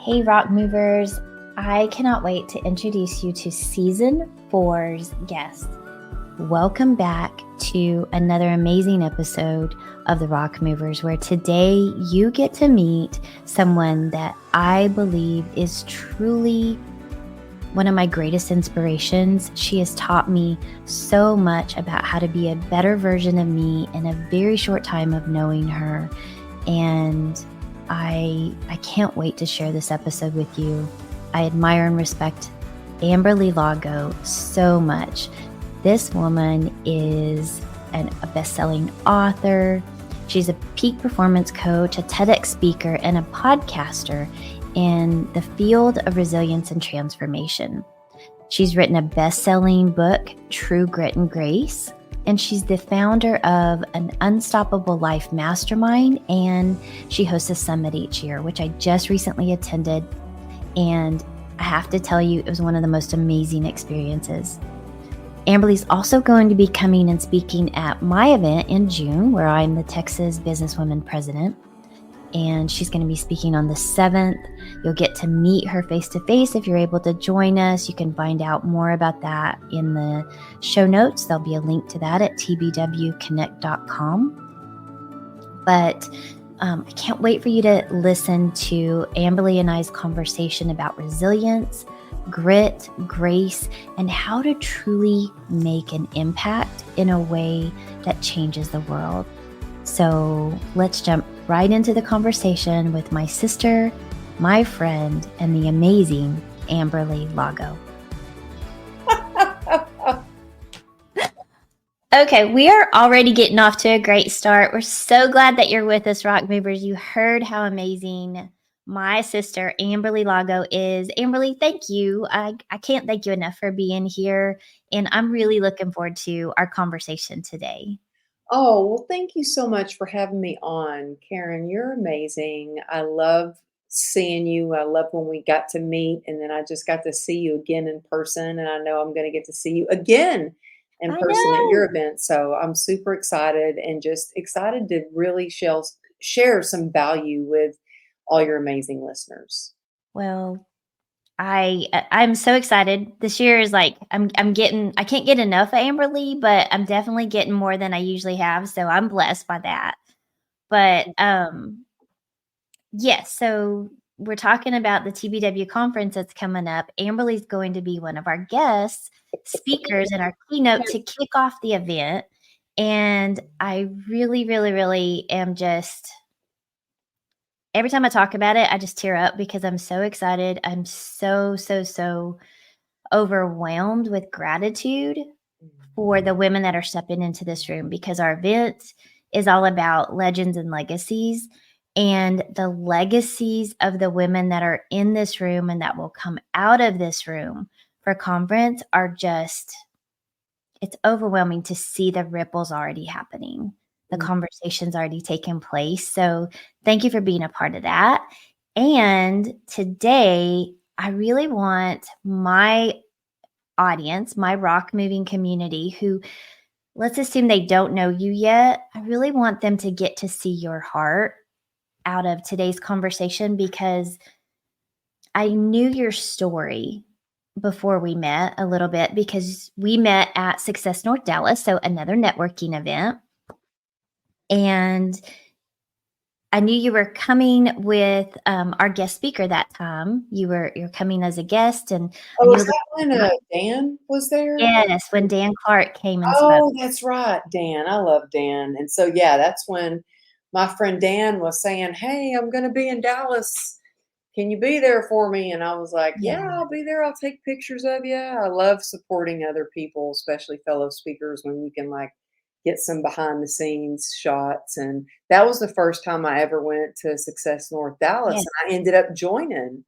Hey, Rock Movers. I cannot wait to introduce you to Season 4's guest. Welcome back to another amazing episode of the Rock Movers, where today you get to meet someone that I believe is truly one of my greatest inspirations. She has taught me so much about how to be a better version of me in a very short time of knowing her. And I can't wait to share this episode with you. I admire and respect Lago so much. This woman is a best-selling author. She's a peak performance coach, a TEDx speaker, and a podcaster in the field of resilience and transformation. She's written a best-selling book, True Grit and Grace, and she's the founder of an Unstoppable Life Mastermind, and she hosts a summit each year, which I just recently attended, and I have to tell you, it was one of the most amazing experiences. Amberly's also going to be coming and speaking at my event in June, where I'm the Texas Businesswomen President. And she's going to be speaking on the 7th. You'll get to meet her face-to-face if you're able to join us. You can find out more about that in the show notes. There'll be a link to that at tbwconnect.com. But I can't wait for you to listen to Amberly and I's conversation about resilience, grit, grace, and how to truly make an impact in a way that changes the world. So let's jump right into the conversation with my sister, my friend, and the amazing Amberly Lago. Okay, we are already getting off to a great start. We're so glad that you're with us, Rock Movers. You heard how amazing my sister, Amberly Lago, is. Amberly, thank you. I can't thank you enough for being here, and I'm really looking forward to our conversation today. Oh, well, thank you so much for having me on, Karen. You're amazing. I love seeing you. I love when we got to meet, and then I just got to see you again in person, and I know I'm going to get to see you again in person at your event. So I'm super excited and just excited to really share some value with all your amazing listeners. Well, I'm so excited. This year is like I can't get enough of Amberly, but I'm definitely getting more than I usually have. So I'm blessed by that. But yes, so we're talking about the TBW conference that's coming up. Amberly's going to be one of our guest speakers in our keynote to kick off the event. And I really, really, really am just, every time I talk about it, I just tear up because I'm so excited. I'm so overwhelmed with gratitude for the women that are stepping into this room, because our event is all about legends and legacies, and the legacies of the women that are in this room and that will come out of this room for conference are just, it's overwhelming to see the ripples already happening. The conversations already taking place. So thank you for being a part of that. And today, I really want my audience, my rock moving community, who, let's assume they don't know you yet, I really want them to get to see your heart out of today's conversation, because I knew your story before we met a little bit, because we met at Success North Dallas, so another networking event. And I knew you were coming with our guest speaker that time. You're coming as a guest, and was that when Dan was there? Yes, when Dan Clark came and spoke. spoke. That's right, Dan. I love Dan. And so yeah, that's when my friend Dan was saying, "Hey, I'm going to be in Dallas. Can you be there for me?" And I was like, "Yeah, I'll be there. I'll take pictures of you." I love supporting other people, especially fellow speakers, when you can like get some behind the scenes shots. And that was the first time I ever went to Success North Dallas. Yes. And I ended up joining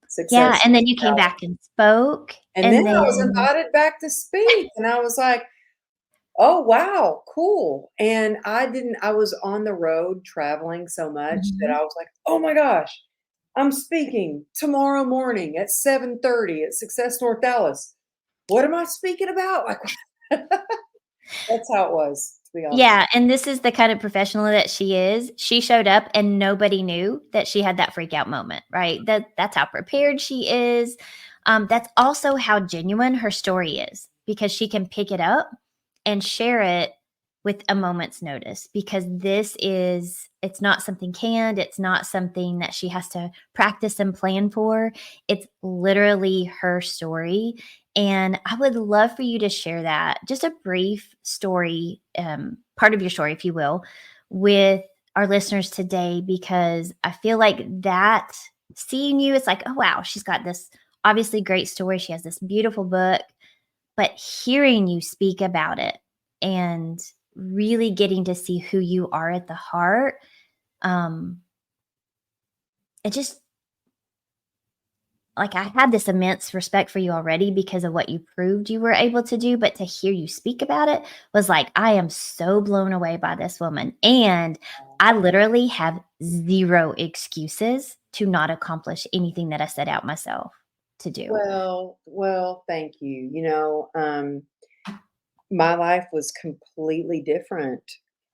Success. Yeah, and then you came back and spoke. And then I was invited back to speak. And I was like, oh, wow, cool. And I was on the road traveling so much that I was like, oh my gosh, I'm speaking tomorrow morning at 7:30 at Success North Dallas. What am I speaking about? Like, that's how it was. be honest. Yeah, and this is the kind of professional that she is. She showed up and nobody knew that she had that freak out moment, right? That's how prepared she is. That's also how genuine her story is because she can pick it up and share it with a moment's notice because it's not something canned. It's not something that she has to practice and plan for. It's literally her story. And I would love for you to share that, just a brief story, part of your story, if you will, with our listeners today, because I feel like that seeing you, it's like, oh, wow, she's got this obviously great story. She has this beautiful book, but hearing you speak about it and really getting to see who you are at the heart, it just, like, I had this immense respect for you already because of what you proved you were able to do, but to hear you speak about it was like, I am so blown away by this woman. And I literally have zero excuses to not accomplish anything that I set out myself to do. Well, thank you. My life was completely different.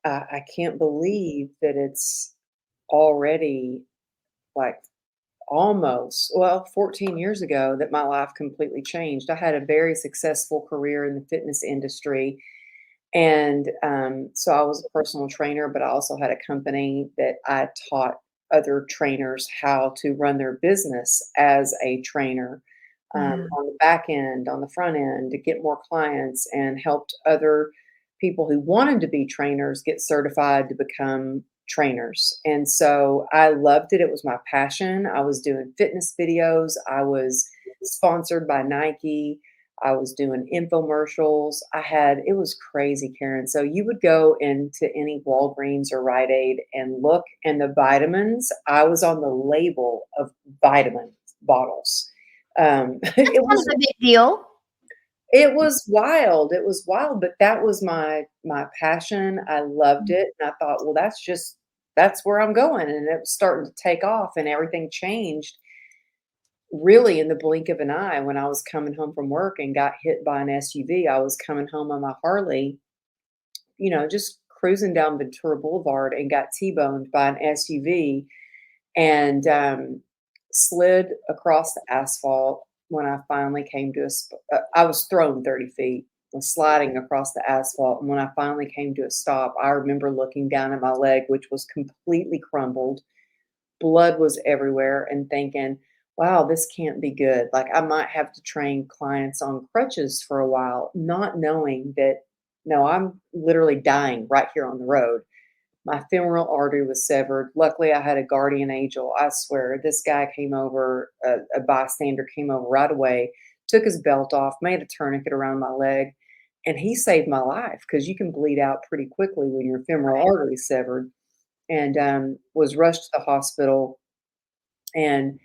I can't believe that it's already like almost, well, 14 years ago that my life completely changed. I had a very successful career in the fitness industry. And so I was a personal trainer, but I also had a company that I taught other trainers how to run their business as a trainer, Wow. on the back end, on the front end, to get more clients and helped other people who wanted to be trainers get certified to become trainers. And so I loved it. It was my passion. I was doing fitness videos. I was sponsored by Nike. I was doing infomercials. It was crazy, Karen. So you would go into any Walgreens or Rite Aid and look, and the vitamins, I was on the label of vitamin bottles. That's It kind was of a big deal. it was wild. It was wild, but that was my passion. I loved it, and I thought, well, that's where I'm going, and it was starting to take off, and everything changed really in the blink of an eye when I was coming home from work and got hit by an SUV. I was coming home on my Harley, just cruising down Ventura Boulevard and got T-boned by an SUV and slid across the asphalt when I finally came to I was thrown 30 feet, was sliding across the asphalt. And when I finally came to a stop, I remember looking down at my leg, which was completely crumbled. Blood was everywhere, and thinking, wow, this can't be good. Like, I might have to train clients on crutches for a while, not knowing that, no, I'm literally dying right here on the road. My femoral artery was severed. Luckily, I had a guardian angel. I swear, this guy came over, a bystander came over right away, took his belt off, made a tourniquet around my leg, and he saved my life because you can bleed out pretty quickly when your femoral artery is severed. And was rushed to the hospital. And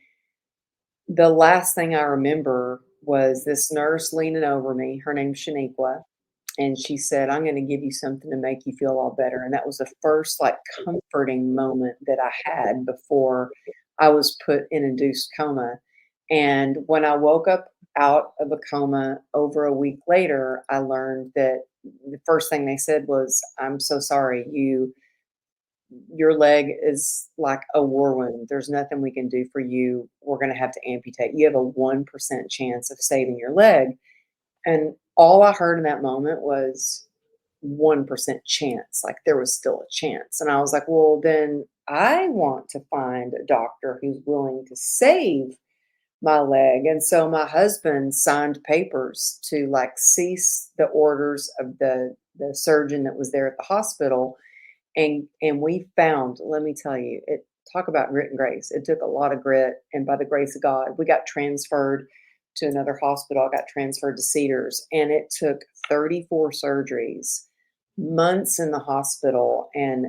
the last thing I remember was this nurse leaning over me. Her name's Shaniqua. And she said, I'm going to give you something to make you feel all better. And that was the first like comforting moment that I had before I was put in induced coma. And when I woke up out of a coma over a week later, I learned that the first thing they said was, I'm so sorry, your leg is like a war wound. There's nothing we can do for you. We're going to have to amputate. You have a 1% chance of saving your leg. And all I heard in that moment was 1% chance. Like, there was still a chance. And I was like, well, then I want to find a doctor who's willing to save my leg. And so my husband signed papers to like cease the orders of the surgeon that was there at the hospital. And we found, let me tell you, it talk about grit and grace. It took a lot of grit, and by the grace of God, we got transferred to another hospital. I got transferred to Cedars, and it took 34 surgeries, months in the hospital, and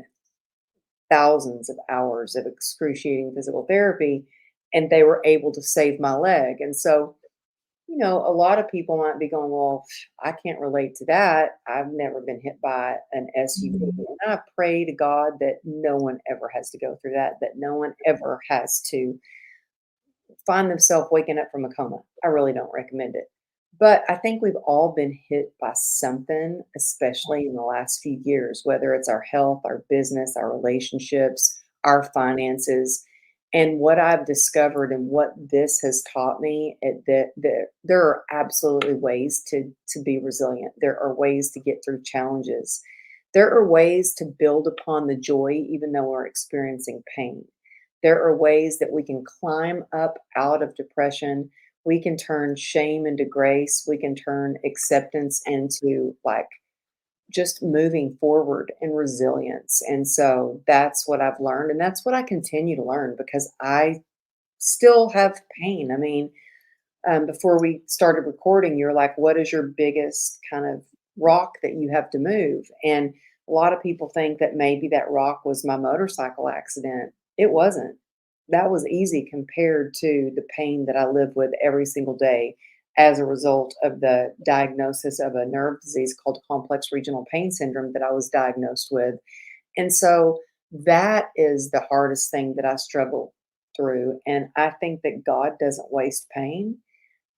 thousands of hours of excruciating physical therapy, and they were able to save my leg. And so, a lot of people might be going, well, I can't relate to that. I've never been hit by an SUV. Mhm. And I pray to God that no one ever has to go through that no one ever has to find themselves waking up from a coma. I really don't recommend it. But I think we've all been hit by something, especially in the last few years, whether it's our health, our business, our relationships, our finances. And what I've discovered and what this has taught me, that there are absolutely ways to be resilient. There are ways to get through challenges. There are ways to build upon the joy, even though we're experiencing pain. There are ways that we can climb up out of depression. We can turn shame into grace. We can turn acceptance into like just moving forward and resilience. And so that's what I've learned. And that's what I continue to learn because I still have pain. I mean, before we started recording, you're like, what is your biggest kind of rock that you have to move? And a lot of people think that maybe that rock was my motorcycle accident. It wasn't. That was easy compared to the pain that I live with every single day as a result of the diagnosis of a nerve disease called complex regional pain syndrome that I was diagnosed with. And so that is the hardest thing that I struggle through. And I think that God doesn't waste pain.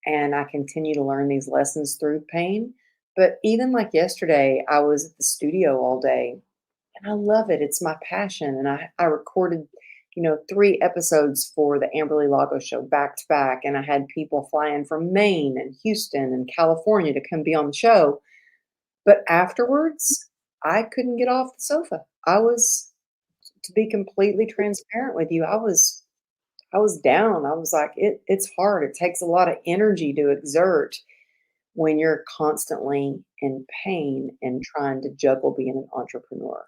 And I continue to learn these lessons through pain. But even like yesterday, I was at the studio all day and I love it. It's my passion. And I recorded, 3 episodes for the Amberley Lago show back to back. And I had people fly in from Maine and Houston and California to come be on the show. But afterwards, I couldn't get off the sofa. To be completely transparent with you, I was down. I was like, it's hard. It takes a lot of energy to exert when you're constantly in pain and trying to juggle being an entrepreneur.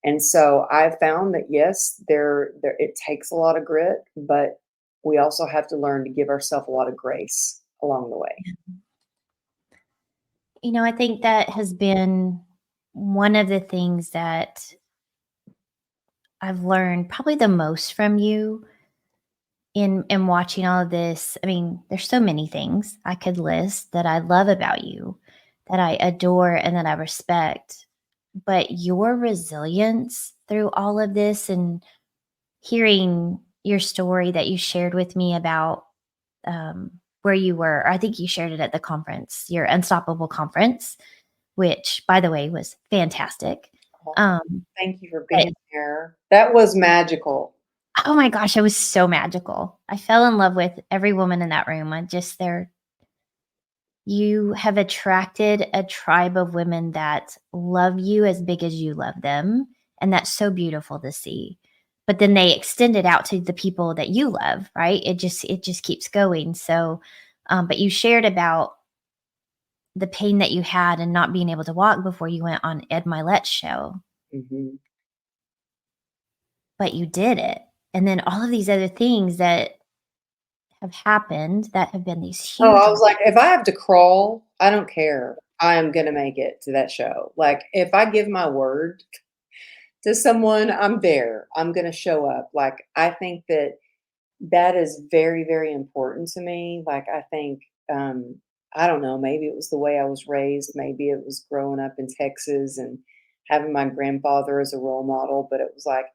And so I found that yes, there it takes a lot of grit, but we also have to learn to give ourselves a lot of grace along the way. I think that has been one of the things that I've learned probably the most from you in watching all of this. I mean, there's so many things I could list that I love about you, that I adore and that I respect. But your resilience through all of this and hearing your story that you shared with me about where you were, I think you shared it at the conference, your Unstoppable conference, which, by the way, was fantastic. Thank you for being here. That was magical. Oh my gosh, it was so magical. I fell in love with every woman in that room. You have attracted a tribe of women that love you as big as you love them. And that's so beautiful to see. But then they extend it out to the people that you love, right? It just keeps going. So, but you shared about the pain that you had and not being able to walk before you went on Ed Mylett's show, Mhm. but you did it. And then all of these other things that have happened that have been these Oh, huge. I was like, if I have to crawl, I don't care. I am gonna make it to that show. Like, if I give my word to someone, I'm there. I'm gonna show up. Like, I think that that is very, very important to me. Like, I think, I don't know, maybe it was the way I was raised. Maybe it was growing up in Texas and having my grandfather as a role model. But it was like,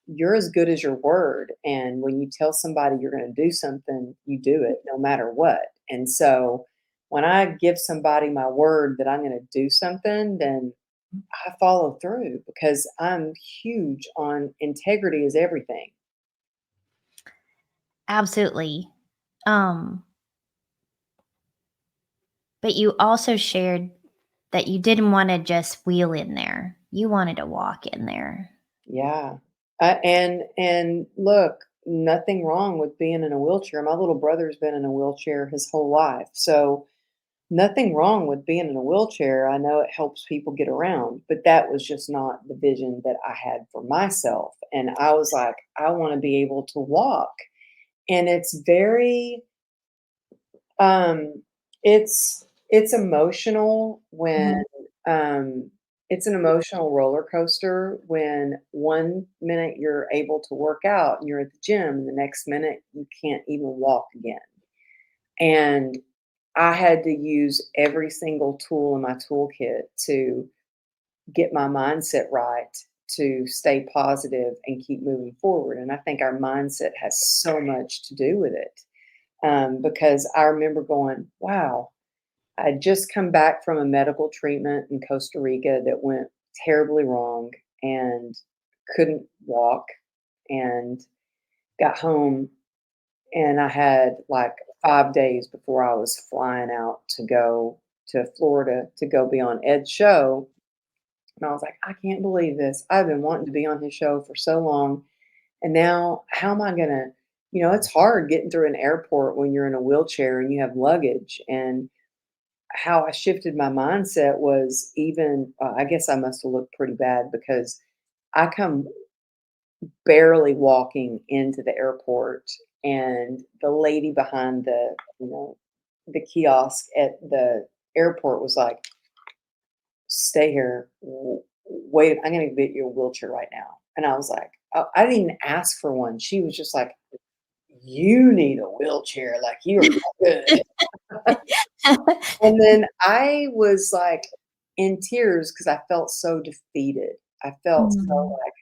you're as good as your word. And when you tell somebody you're going to do something, you do it no matter what. And so when I give somebody my word that I'm going to do something, then I follow through because I'm huge on integrity is everything. Absolutely. Um, but you also shared that you didn't want to just wheel in there. You wanted to walk in there. Yeah. And look, nothing wrong with being in a wheelchair. My little brother's been in a wheelchair his whole life. So nothing wrong with being in a wheelchair. I know it helps people get around, but that was just not the vision that I had for myself. And I was like, I want to be able to walk. And it's very it's emotional when Mhm. um it's an emotional roller coaster when one minute you're able to work out and you're at the gym and the next minute you can't even walk again. And I had to use every single tool in my toolkit to get my mindset right, to stay positive and keep moving forward. And I think our mindset has so much to do with it. Because I remember going, wow, I'd just come back from a medical treatment in Costa Rica that went terribly wrong and couldn't walk, and got home, and I had like 5 days before I was flying out to go to Florida to go be on Ed's show, and I was like, "I can't believe this. I've been wanting to be on his show for so long, and now how am I gonna," it's hard getting through an airport when you're in a wheelchair and you have luggage, and how I shifted my mindset was even, I guess I must have looked pretty bad because I come barely walking into the airport, and the lady behind the kiosk at the airport was like, "Stay here. Wait, I'm gonna get you a wheelchair right now." And I was like, I didn't even ask for one. She was just like, "You need a wheelchair. Like you are not good." And then I was like in tears because I felt so defeated. I felt so Mm. like,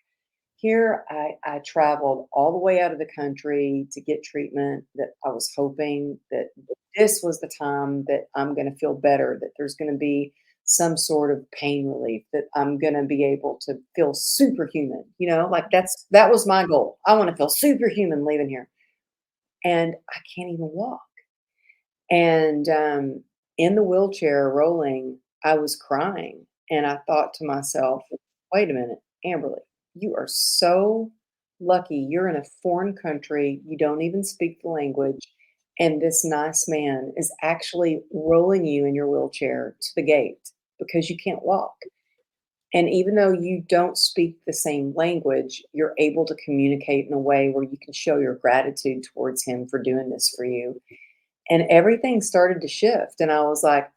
here I traveled all the way out of the country to get treatment, that I was hoping that this was the time that I'm gonna feel better, that there's gonna be some sort of pain relief, that I'm gonna be able to feel superhuman, like that was my goal. I wanna feel superhuman leaving here, and I can't even walk. And, in the wheelchair rolling, I was crying, and I thought to myself, "Wait a minute, Amberly, you are so lucky. You're in a foreign country, you don't even speak the language, and this nice man is actually rolling you in your wheelchair to the gate because you can't walk. And even though you don't speak the same language, you're able to communicate in a way where you can show your gratitude towards him for doing this for you." And everything started to shift, and I was like,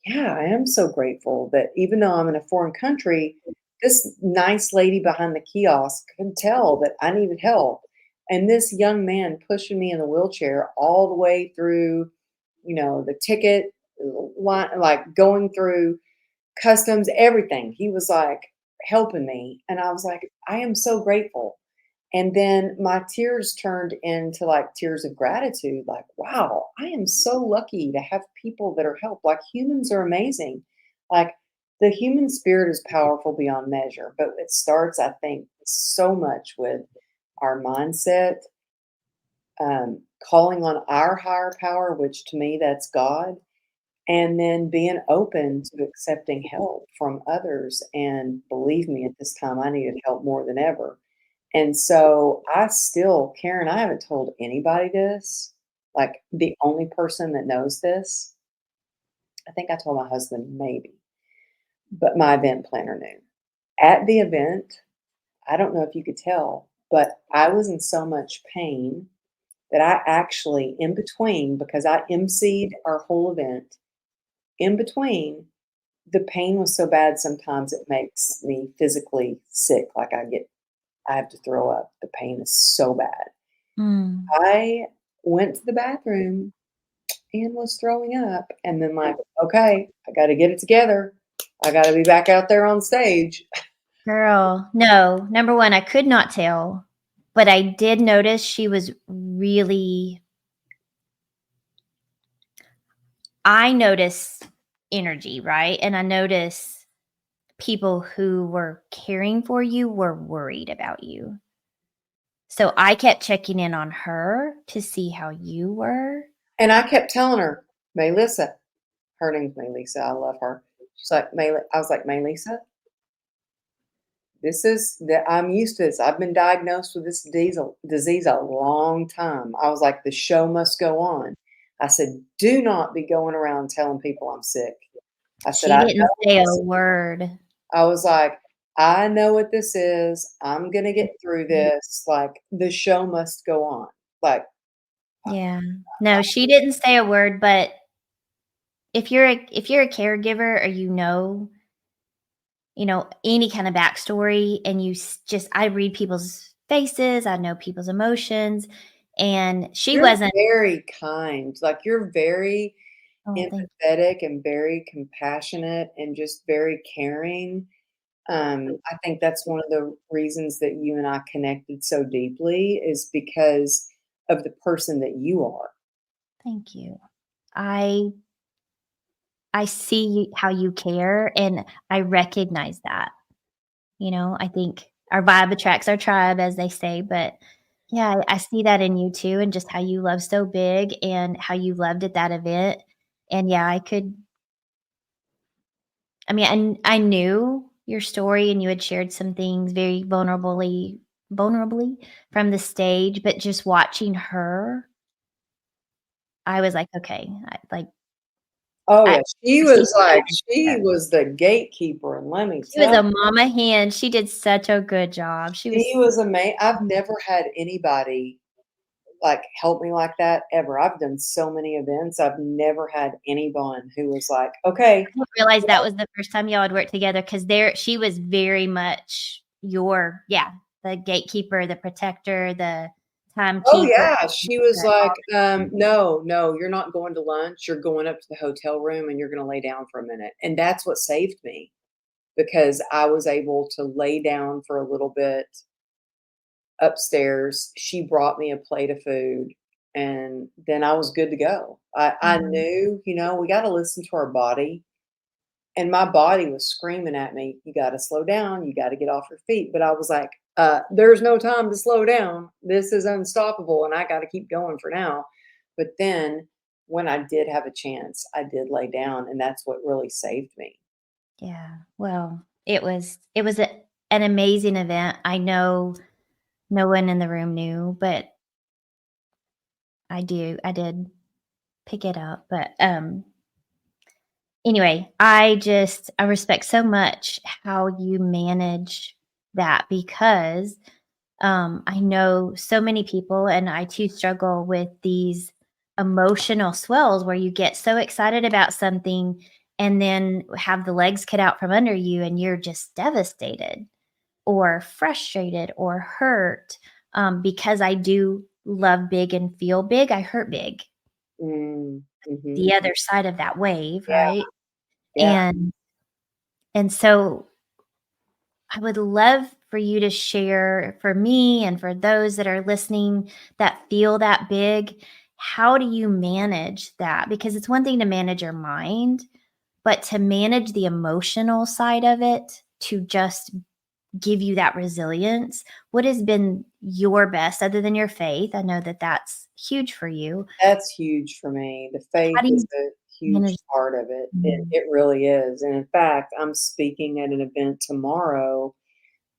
"Yeah, I am so grateful that even though I'm in a foreign country, this nice lady behind the kiosk can tell that I needed help, and this young man pushing me in the wheelchair all the way through, the ticket line, like, going through customs, everything. He was, like, helping me, and I was like, "I am so grateful." And then my tears turned into like tears of gratitude, like, wow, I am so lucky to have people that are help. Like humans are amazing. Like the human spirit is powerful beyond measure, but it starts, I think, so much with our mindset, calling on our higher power, which to me, that's God, and then being open to accepting help from others. And believe me, at this time, I needed help more than ever. And so I still, Karen, I haven't told anybody this. Like the only person that knows this, I think I told my husband maybe, but my event planner knew. At the event, I don't know if you could tell, but I was in so much pain that I actually, in between, because I emceed our whole event, in between, the pain was so bad sometimes it makes me physically sick. Like I have to throw up. The pain is so bad. Mm. I went to the bathroom and was throwing up, and then like, "Okay, I gotta get it together. I gotta be back out there on stage." Girl, no. Number 1, I could not tell, but I did notice she was really I notice energy, right? And I notice people who were caring for you were worried about you. So I kept checking in on her to see how you were. And I kept telling her, "Melissa," her name's Melissa, I love her. She's like, "Mel," I was like, "Melissa, this is that I'm used to this. I've been diagnosed with this disease a long time." I was like, "The show must go on." I said, "Do not be going around telling people I'm sick." I said, She "I didn't know what say a this." word. I was like, "I know what this is. I'm gonna get through this. Like, the show must go on." Like, Yeah. No, she didn't say a word, but if you're a caregiver or any kind of backstory and just I read people's faces, I know people's emotions, and she you're wasn't. very kind. Like, you're very Oh, thank empathetic and very compassionate and just very caring. I think that's one of the reasons that you and I connected so deeply is because of the person that you are. thank you. I I see how you care, and I recognize that. I think our vibe attracts our tribe, as they say, but yeah, I see that in you too, and just how you love so big and how you loved at that event. And yeah, I mean, I knew your story and you had shared some things very vulnerably from the stage, but just watching her, I was like, okay, Oh, I yeah, she see was like she her. was the gatekeeper, and let me She was tell a mama hen. She did such a good job. She you, she was was I've never had anybody, like, help me like that ever. I've done so many events, I've never had anyone who was like, "Okay." I didn't realize that was the first time y'all had worked together because she was very much the gatekeeper, the protector, the Oh, timekeeper. yeah, she was like, "No, no, you're not going to lunch, you're going up to the hotel room, and you're gonna lay down for a minute," and that's what saved me, because I was able to lay down for a little bit upstairs. She brought me a plate of food, and then I was good to go. I Mhm. knew, we gotta listen to our body, and my body was screaming at me, "You gotta slow down, you gotta get off your feet," but I was like, there's no time to slow down. This is unstoppable, and I gotta keep going for now." But then when I did have a chance, I did lay down, and that's what really saved me. Yeah. Well, it was an amazing event. I know no one in the room knew, but I did pick it up. But anyway, I respect so much how you manage that because I know so many people, and I too struggle with these emotional swells where you get so excited about something and then have the legs cut out from under you and you're just devastated or frustrated or hurt. Because I do love big and feel big, I hurt big. Mm, The mhm. other side of that wave, Yeah, right? yeah. And so I would love for you to share for me and for those that are listening that feel that big. How do you manage that? Because it's one thing to manage your mind, but to manage the emotional side of it, to just give you that resilience. What has been your best other than your faith? I know that that's huge for you. That's huge for me. The How faith do is you a huge manage? part of it. It Mm, it really is, and in fact, I'm speaking at an event tomorrow,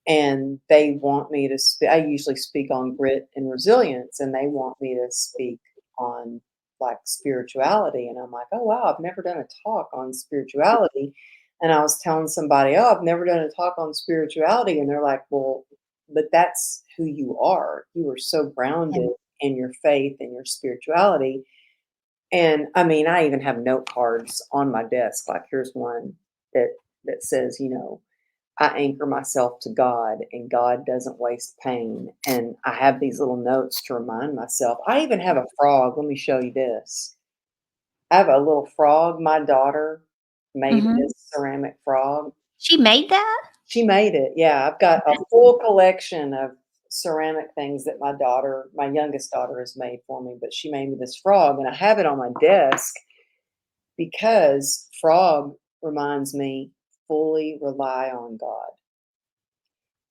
and they want me to I usually speak on grit and resilience, and they want me to speak on, like, spirituality, and I'm like, "Oh, wow, I've never done a talk on spirituality," and I was telling somebody, "Oh, I've never done a talk on spirituality," and they're like, "Well, but that's who you are. You are so yeah, grounded in your faith and your spirituality." And I mean, I even have note cards on my desk. Like, here's one that says, "I anchor myself to God, and God doesn't waste pain." And I have these little notes to remind myself. I even have a frog. Let me show you this. I have a little frog. My daughter made mhm. this ceramic frog. She made that? She made it, yeah, I've got a full collection of ceramic things that my youngest daughter has made for me, but she made me this frog, and I have it on my desk because frog reminds me, fully rely on God.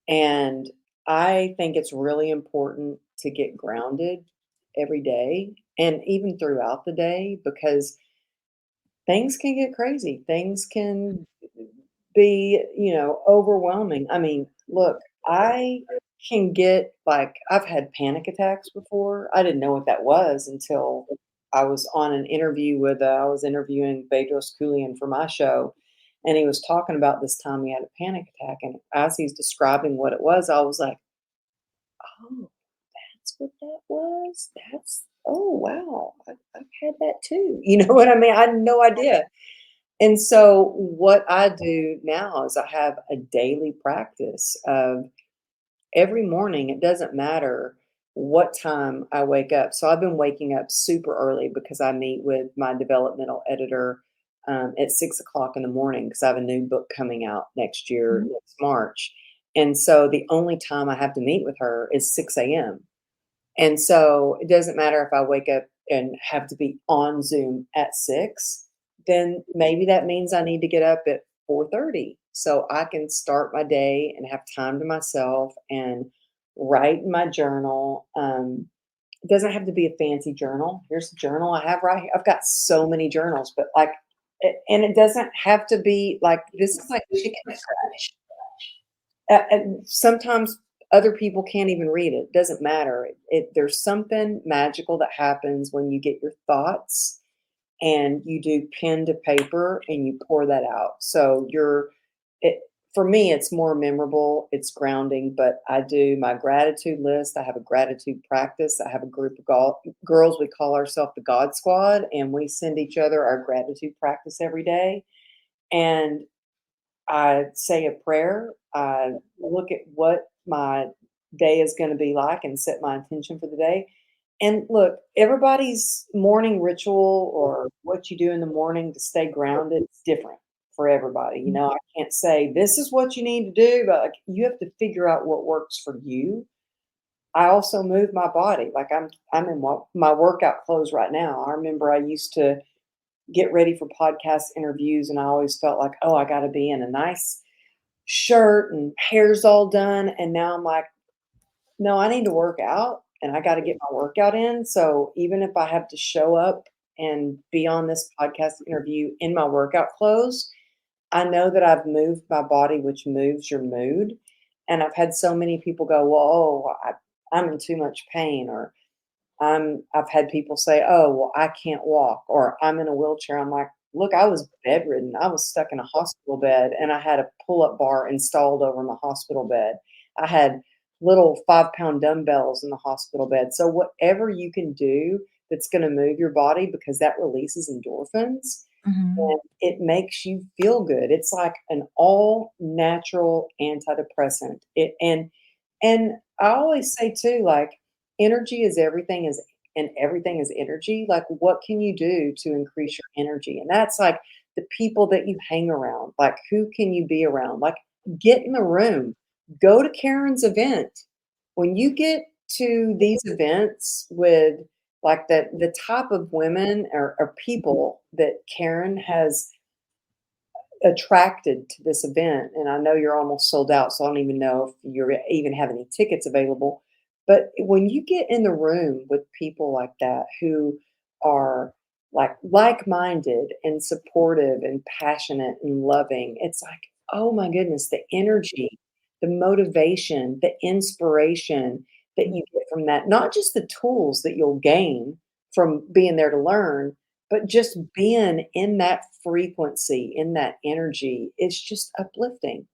And I think it's really important to get grounded every day and even throughout the day, because things can get crazy. Things can be, overwhelming. I mean, look, I can get, like, I've had panic attacks before. I didn't know what that was until I was on an interview I was interviewing Bedros Keuilian for my show, and he was talking about this time he had a panic attack. And as he's describing what it was, I was like, "Oh, that's what that was? Oh, wow. I've had that too." You know what I mean? I had no idea. And so what I do now is I have a daily practice of every morning. It doesn't matter what time I wake up. So I've been waking up super early because I meet with my developmental editor at 6 o'clock in the morning because I have a new book coming out next year, Mhm. next March. And so the only time I have to meet with her is 6 a.m. And so it doesn't matter if I wake up and have to be on Zoom at 6. then maybe that means I need to get up at 4:30 so I can start my day and have time to myself and write in my journal. It doesn't have to be a fancy journal. Here's the journal I have right here. I've got so many journals, but like, and it doesn't have to be like this is like chicken scratch. And sometimes other people can't even read it. It doesn't matter. There's something magical that happens when you get your thoughts and you do pen to paper and you pour that out. So it, for me, it's more memorable. It's grounding, but I do my gratitude list. I have a gratitude practice. I have a group of girls. We call ourselves the God Squad, and we send each other our gratitude practice every day. And I say a prayer. I look at what my day is going to be like and set my intention for the day. And look, everybody's morning ritual or what you do in the morning to stay grounded is different for everybody. You know, I can't say this is what you need to do, but like you have to figure out what works for you. I also move my body. Like I'm in my workout clothes right now. I remember I used to get ready for podcast interviews and I always felt like, oh, I got to be in a nice shirt and hair's all done. And now I'm like, no, I need to work out and I got to get my workout in. So even if I have to show up and be on this podcast interview in my workout clothes, I know that I've moved my body, which moves your mood. And I've had so many people go, well, I'm in too much pain, or I've had people say, oh, well, I can't walk, or I'm in a wheelchair. I'm like, look, I was bedridden. I was stuck in a hospital bed and I had a pull-up bar installed over my hospital bed. I had little 5-pound dumbbells in the hospital bed. So whatever you can do that's going to move your body, because that releases endorphins and it makes you feel good. It's like an all natural antidepressant. And I always say too, like energy is everything is and everything is energy. Like what can you do to increase your energy? And that's like the people that you hang around. Like who can you be around? Like get in the room. Go to Karen's event. When you get to these events with like the type of women or people that Karen has attracted to this event, and I know you're almost sold out, so I don't even know if you even have any tickets available. But when you get in the room with people like that who are like-minded and supportive and passionate and loving, it's like, oh my goodness, the energy, the motivation, the inspiration that you get from that, not just the tools that you'll gain from being there to learn, but just being in that frequency, in that energy, it's just uplifting.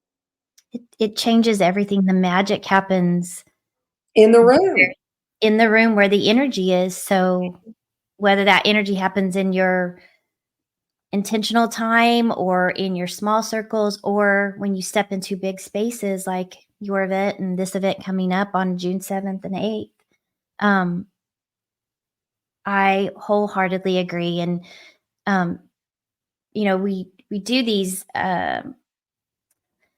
It changes everything. The magic happens In the room. in the room where the energy is. So whether that energy happens in your intentional time or in your small circles, or when you step into big spaces like your event and this event coming up on June 7th and 8th, I wholeheartedly agree. And, we do these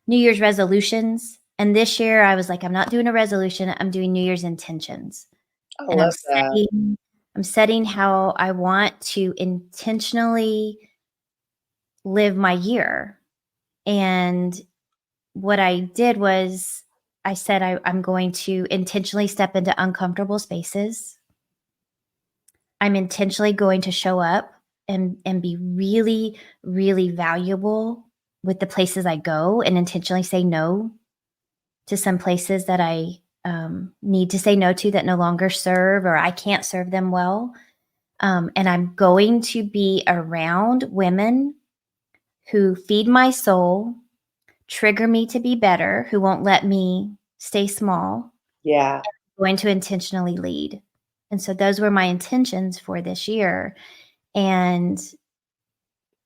New Year's resolutions. And this year I was like, I'm not doing a resolution. I'm doing New Year's intentions. I And love that. I'm setting how I want to intentionally live my year. And what I did was I said I'm going to intentionally step into uncomfortable spaces. I'm intentionally going to show up and be really, really valuable with the places I go, and intentionally say no to some places that I need to say no to that no longer serve, or I can't serve them well. And I'm going to be around women who feed my soul, trigger me to be better, who won't let me stay small. Yeah. I'm going to intentionally lead. And so those were my intentions for this year. And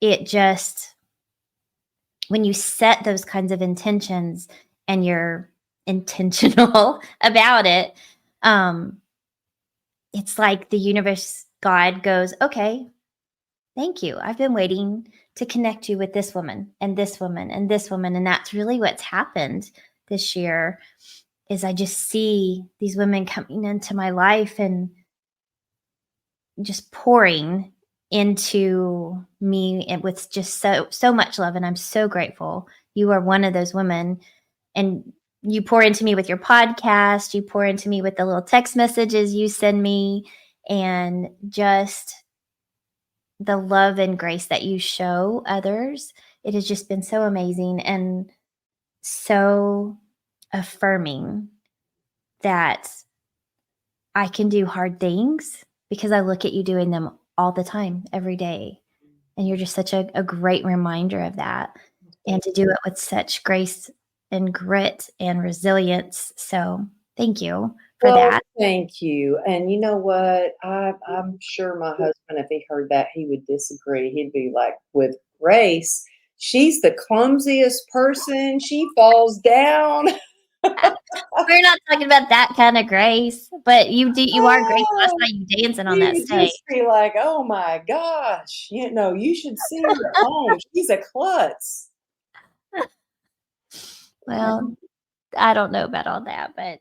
it just, when you set those kinds of intentions and you're intentional about it, it's like the universe, God goes, okay, thank you. I've been waiting to connect you with this woman and this woman and this woman. And that's really what's happened this year, is I just see these women coming into my life and just pouring into me and with just so much love, and I'm so grateful. You are one of those women, and you pour into me with your podcast, you pour into me with the little text messages you send me, and just the love and grace that you show others. It has just been so amazing and so affirming that I can do hard things because I look at you doing them all the time, every day. And you're just such a great reminder of that. And to do it with such grace and grit and resilience. So thank you for Well, that. thank you. And you know what? I'm sure my husband, if he heard that, he would disagree. He'd be like, with Grace, she's the clumsiest person. She falls down. We're not talking about that kind of grace, but you are graceful. I saw you dancing on He that would stage. just be like, oh my gosh, you should see her at home. She's a klutz. Well, I don't know about all that, but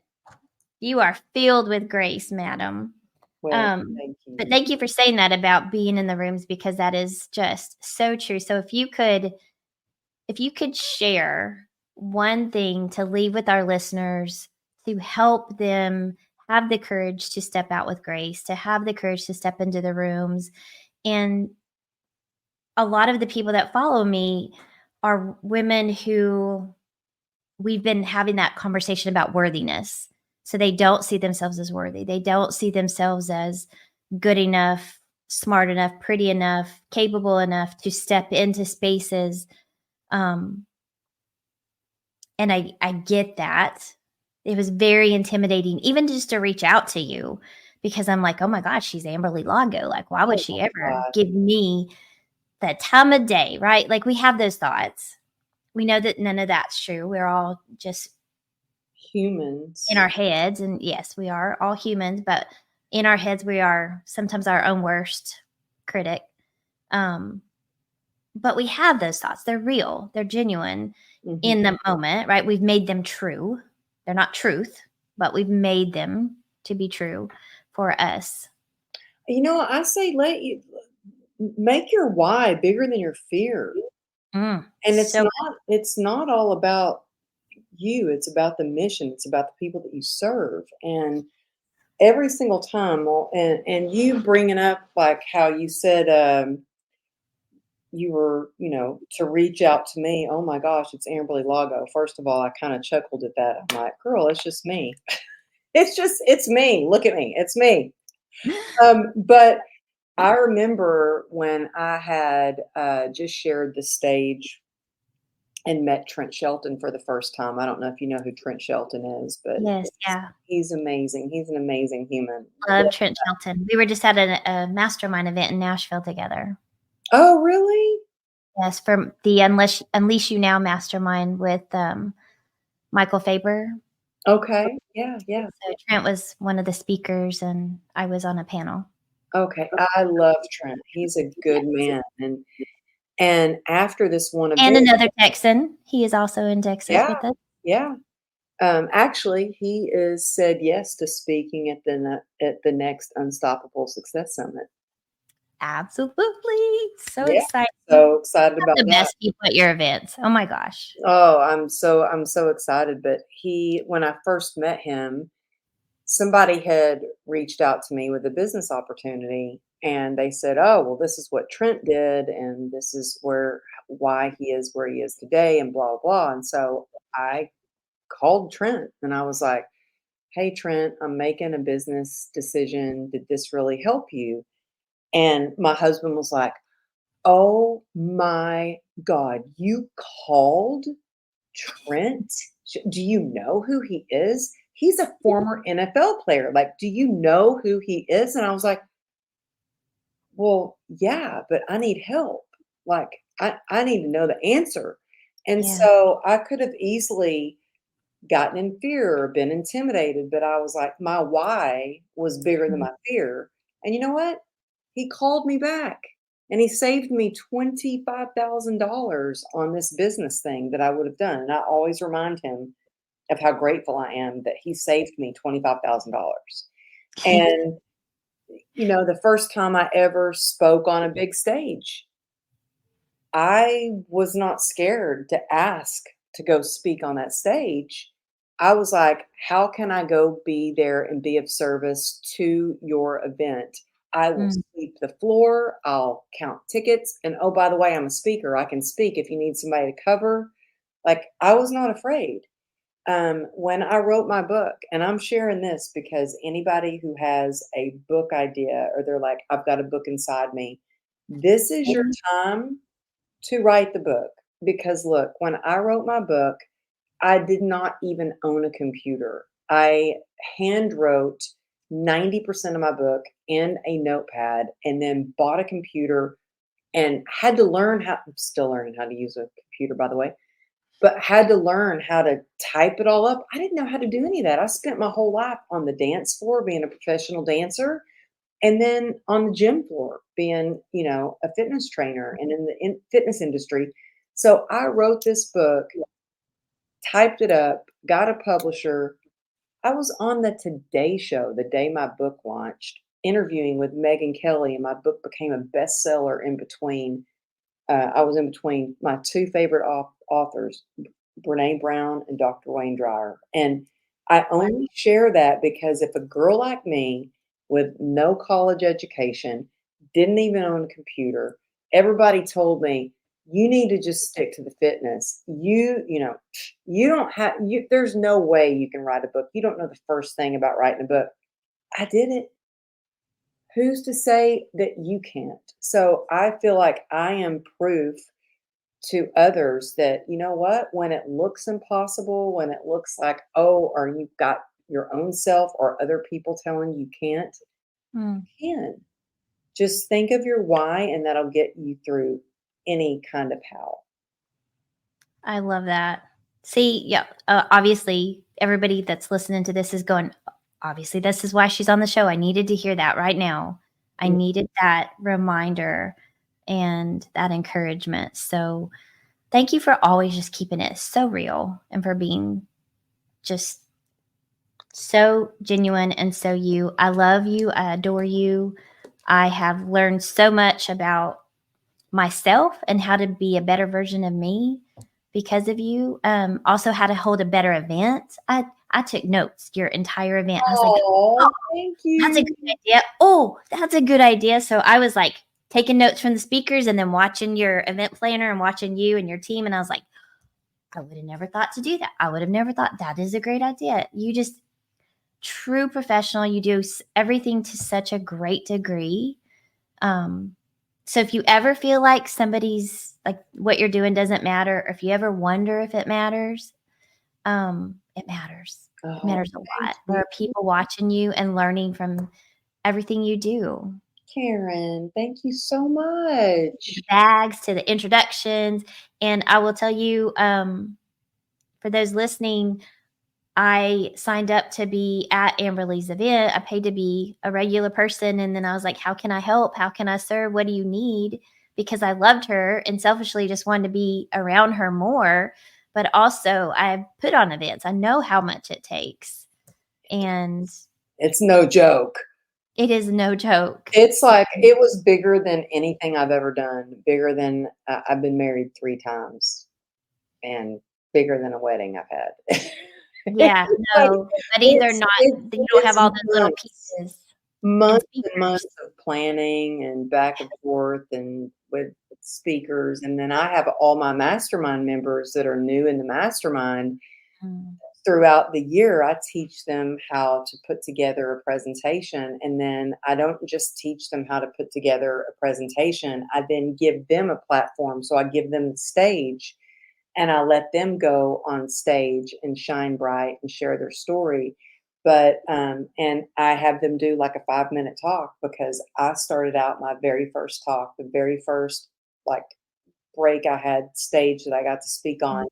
you are filled with grace, madam. Well, thank But you. thank you for saying that about being in the rooms because that is just so true. So if you could share one thing to leave with our listeners to help them have the courage to step out with grace, to have the courage to step into the rooms. And a lot of the people that follow me are women who we've been having that conversation about worthiness. So they don't see themselves as worthy. They don't see themselves as good enough, smart enough, pretty enough, capable enough to step into spaces. And I get that. It was very intimidating, even just to reach out to you, because I'm like, oh my gosh, she's Amberly Lago. Like, why would Oh she my ever God. give me the time of day, right? Like, we have those thoughts. We know that none of that's true. We're all just in Humans. our heads. And yes, we are all humans, but in our heads, we are sometimes our own worst critic. Um, but we have those thoughts. They're real, they're genuine Mhm. in the moment, right? We've made them true. They're not truth, but we've made them to be true for us. I say make your why bigger than your fear. And So it's not all about you, it's about the mission, it's about the people that you serve. And every single time, and you bringing up like how you said, you were, to reach out to me. Oh my gosh, it's Amberly Lago. First of all, I kind of chuckled at that. I'm like, girl, it's just me. It's me. Look at me. It's me. But I remember when I had just shared the stage and met Trent Shelton for the first time. I don't know if you know who Trent Shelton is, but yes, yeah. he's amazing. He's an amazing human. Love Trent Shelton. We were just at a mastermind event in Nashville together. Oh, really? Yes, for the Unleash You Now mastermind with Michael Faber. Okay. Yeah, yeah. So Trent was one of the speakers, and I was on a panel. Okay. I love Trent. He's a good man. And after this one And event, another Texan. He is also in Texas yeah, with us. yeah. Actually, he is said yes to speaking at the next Unstoppable Success Summit. Absolutely. So Yeah. exciting. So excited about The that. best people at your events. Oh my gosh. Oh, I'm so excited. But when I first met him, somebody had reached out to me with a business opportunity, and they said, "Oh, well, this is what Trent did, and this is why he is where he is today, and blah blah." And so I called Trent, and I was like, "Hey, Trent, I'm making a business decision. Did this really help you?" And my husband was like, "Oh my God, you called Trent? Do you know who he is? He's a former NFL player. Like, do you know who he is?" And I was like, "Well, yeah, but I need help. Like, I need to know the answer." And Yeah. so I could have easily gotten in fear or been intimidated, but I was like, my why was bigger than my fear. And you know what? He called me back and he saved me $25,000 on this business thing that I would have done. And I always remind him of how grateful I am that he saved me $25,000. And the first time I ever spoke on a big stage, I was not scared to ask to go speak on that stage. I was like, how can I go be there and be of service to your event? I will Mm. sweep the floor, I'll count tickets. And oh, by the way, I'm a speaker. I can speak if you need somebody to cover. Like, I was not afraid. When I wrote my book, and I'm sharing this because anybody who has a book idea or they're like, I've got a book inside me, this is your time to write the book. Because look, when I wrote my book, I did not even own a computer. I hand wrote 90% of my book in a notepad and then bought a computer and had to learn how, I'm still learning how to use a computer, by the way, but had to learn how to type it all up. I didn't know how to do any of that. I spent my whole life on the dance floor being a professional dancer and then on the gym floor being, a fitness trainer and in the fitness industry. So I wrote this book, typed it up, got a publisher. I was on the Today Show the day my book launched, interviewing with Megyn Kelly, and my book became a bestseller in between. I was in between my two favorite authors, Brene Brown and Dr. Wayne Dyer. And I only share that because if a girl like me with no college education, didn't even own a computer, everybody told me, you need to just stick to the fitness. You don't have there's no way you can write a book. You don't know the first thing about writing a book. I did it. Who's to say that you can't? So I feel like I am proof to others that, you know what, when it looks impossible, when it looks like, oh, or you've got your own self or other people telling you can't, Mm. you can. Just think of your why, and that'll get you through any kind of how. I love that. See, yeah, obviously, everybody that's listening to this is going, obviously, this is why she's on the show. I needed to hear that right now. I Mm. needed that reminder and that encouragement. So, thank you for always just keeping it so real and for being just so genuine and so you. I love you. I adore you. I have learned so much about myself and how to be a better version of me because of you. Also, how to hold a better event. I took notes your entire event. I was like, oh, Oh, thank that's a you. good idea. Oh, that's a good idea. So I was like taking notes from the speakers and then watching your event planner and watching you and your team. And I was like, I would have never thought to do that. I would have never thought that is a great idea. You just true professional. You do everything to such a great degree. Um, so if you ever feel like somebody's like what you're doing doesn't matter, or if you ever wonder if it matters, it matters. It Oh, matters a thank lot. There you, are people watching you and learning from everything you do. Karen. Thank you so The much. bags to the introductions. And I will tell you, for those listening, I signed up to be at Amberly's event. I paid to be a regular person. And then I was like, how can I help? How can I serve? What do you need? Because I loved her and selfishly just wanted to be around her more. But also, I put on events. I know how much it takes. And It's no joke. it is no joke. It's like it was bigger than anything I've ever done, bigger than I've been married 3 times and bigger than a wedding I've had. Yeah, It's like no, weddings are not, you don't have it's all those little months, pieces and months and speakers. months of planning and back and forth and with speakers, and then I have all my mastermind members that are new in the mastermind. Mm. Throughout the year, I teach them how to put together a presentation, and then I don't just teach them how to put together a presentation, I then give them a platform. So I give them the stage, and I let them go on stage and shine bright and share their story. But and I have them do like a 5-minute talk because I started out my very first talk, the very first like break I had stage that I got to speak on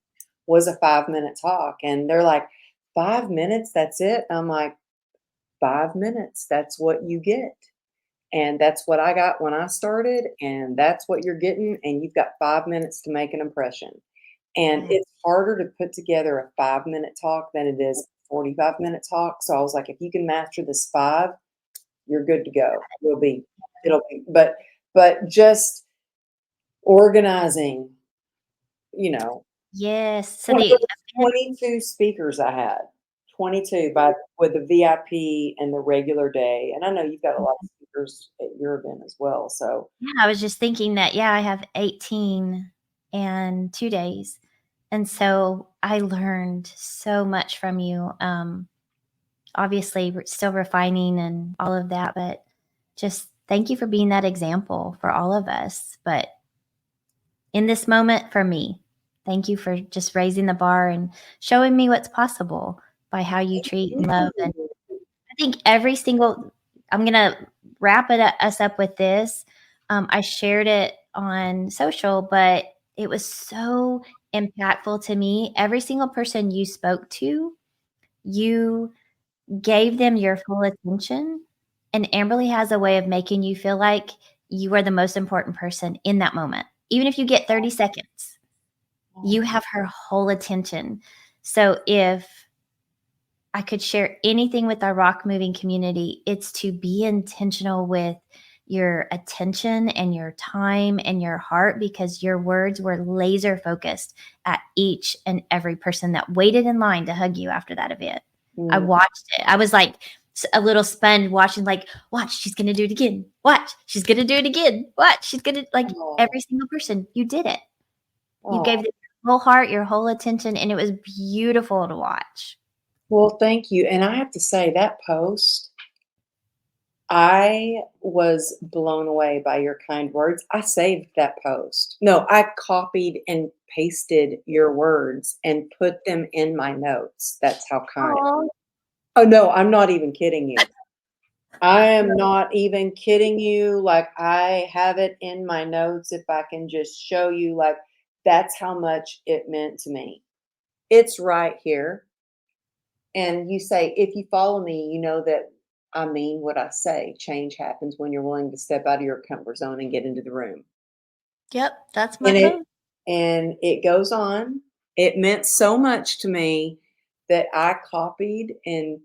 was a 5-minute talk. And they're like, 5 minutes, that's it. I'm like, 5 minutes, that's what you get. And that's what I got when I started, and that's what you're getting. And you've got 5 minutes to make an impression. And Yeah. it's harder to put together a 5-minute talk than it is a 45-minute talk. So I was like, if you can master this five, You're good to go. But just organizing, you know, Yes. So there the was 22 speakers I had, 22 by with the VIP and the regular day. And I know you've got a lot of speakers at your event as well. So yeah, I was just thinking that, yeah, I have 18 and 2 days. And so I learned so much from you. Obviously, we're still refining and all of that, but just thank you for being that example for all of us. But in this moment, for me, thank you for just raising the bar and showing me what's possible by how you treat and love. And I think I'm going to wrap us up with this. I shared it on social, but it was so impactful to me. Every single person you spoke to, you gave them your full attention. And Amberly has a way of making you feel like you are the most important person in that moment. Even if you get 30 seconds, you have her whole attention. So if I could share anything with our rock moving community, it's to be intentional with your attention and your time and your heart, because your words were laser focused at each and every person that waited in line to hug you after that event. I watched it. I was like a little spun watching, like, watch, she's going to do it again. Watch, she's going to do it again. Watch, she's going to, like, every single person. You did it. You gave them your whole heart, your whole attention, and it was beautiful to watch. Well, thank you. And I have to say, that post, I was blown away by your kind words. I saved that post. No, I copied and pasted your words and put them in my notes. That's how kind. Aww. Oh, no, I'm not even kidding you. I am not even kidding you. Like, I have it in my notes. If I can just show you, like, that's how much it meant to me. It's right here. And you say, if you follow me, you know that I mean what I say. Change happens when you're willing to step out of your comfort zone and get into the room. Yep, that's my And post. it goes on. It meant so much to me that I copied and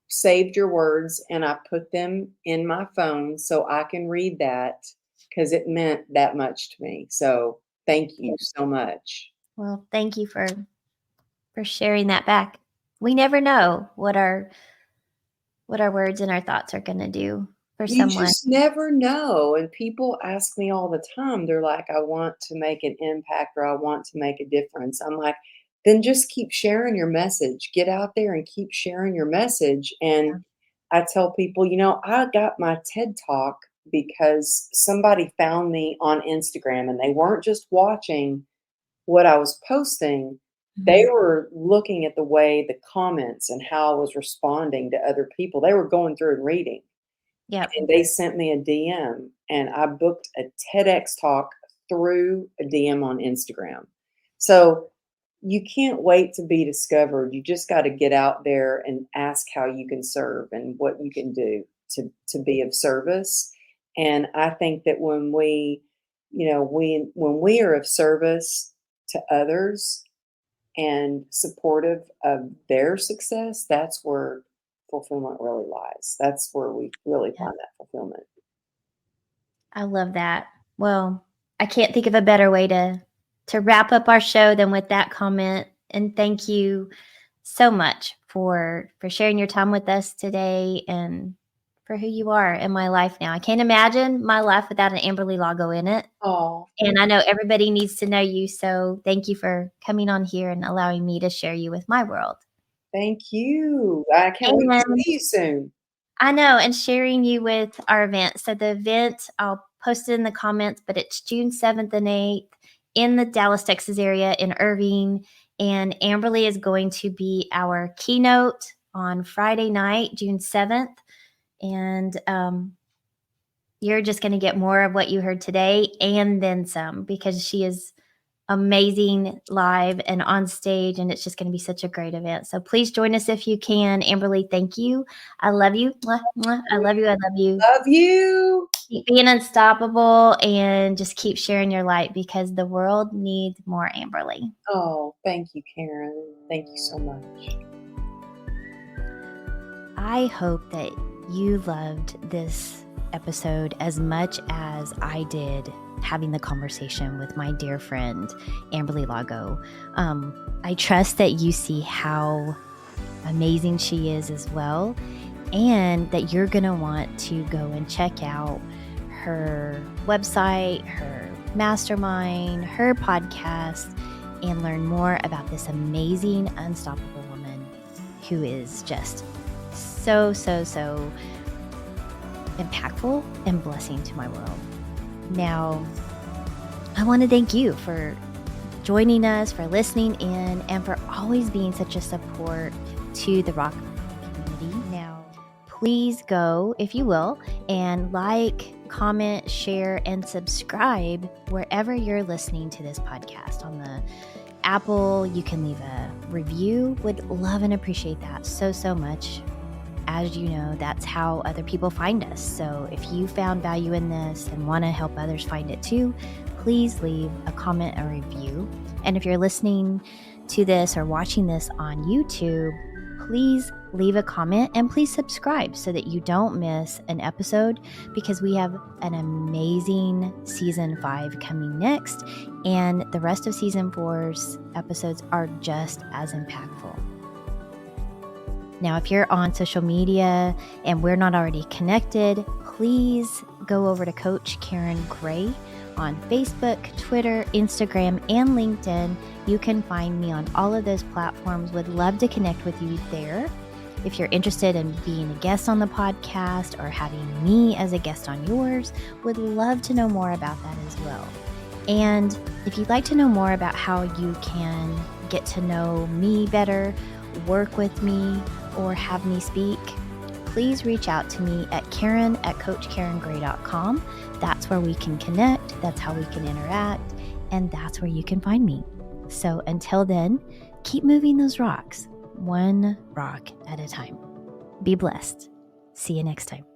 saved your words and I put them in my phone so I can read that, because it meant that much to me. So thank you so much. Well, thank you for sharing that back. We never know what our words and our thoughts are going to do for You someone. just never know. And people ask me all the time, they're like, I want to make an impact or I want to make a difference. I'm like, then just keep sharing your message. Get out there and keep sharing your message. And I tell people, I got my TED Talk because somebody found me on Instagram and they weren't just watching what I was posting. They were looking at the way the comments and how I was responding to other people. They were going through and reading. Yep. And they sent me a DM and I booked a TEDx talk through a DM on Instagram. So you can't wait to be discovered. You just got to get out there and ask how you can serve and what you can do to be of service. And I think that when when we are of service to others and supportive of their success, that's where fulfillment really lies. That's where we really find that fulfillment. I love that. Well, I can't think of a better way to wrap up our show than with that comment. And thank you so much for sharing your time with us today and for who you are in my life now. I can't imagine my life without an Amberly Lago in it. Oh, and I know everybody needs to know you. So thank you for coming on here and allowing me to share you with my world. thank you. I can't wait to see you soon. I know, and sharing you with our event. So the event, I'll post it in the comments, but it's June 7th and 8th in the Dallas, Texas area in Irving. And Amberly is going to be our keynote on Friday night, June 7th. And you're just going to get more of what you heard today and then some, because she is amazing live and on stage, and it's just going to be such a great event. So please join us if you can. Amberly, thank you. I love you. Mwah, mwah. I love you. I love you. Love you. Keep being unstoppable and just keep sharing your light, because the world needs more Amberly. Oh, thank you, Karen. Thank you so much. I hope that you loved this episode as much as I did having the conversation with my dear friend, Amberly Lago. I trust that you see how amazing she is as well, and that you're going to want to go and check out her website, her mastermind, her podcast, and learn more about this amazing, unstoppable woman who is just so impactful and blessing to my world. Now, I want to thank you for joining us, for listening in, and for always being such a support to the Rock community. Now, please go, if you will, and like, comment, share, and subscribe wherever you're listening to this podcast. On the Apple, you can leave a review. Would love and appreciate that so much. As you know, that's how other people find us. So if you found value in this and want to help others find it too, please leave a comment or review. And if you're listening to this or watching this on YouTube, please leave a comment and please subscribe so that you don't miss an episode, because we have an amazing season 5 coming next, and the rest of season 4's episodes are just as impactful. Now, if you're on social media and we're not already connected, please go over to Coach Karen Gray on Facebook, Twitter, Instagram, and LinkedIn. You can find me on all of those platforms. Would love to connect with you there. If you're interested in being a guest on the podcast or having me as a guest on yours, would love to know more about that as well. And if you'd like to know more about how you can get to know me better, work with me, or have me speak, please reach out to me at Karen@CoachKarenGray.com. That's where we can connect. That's how we can interact. And that's where you can find me. So until then, keep moving those rocks, one rock at a time. Be blessed. See you next time.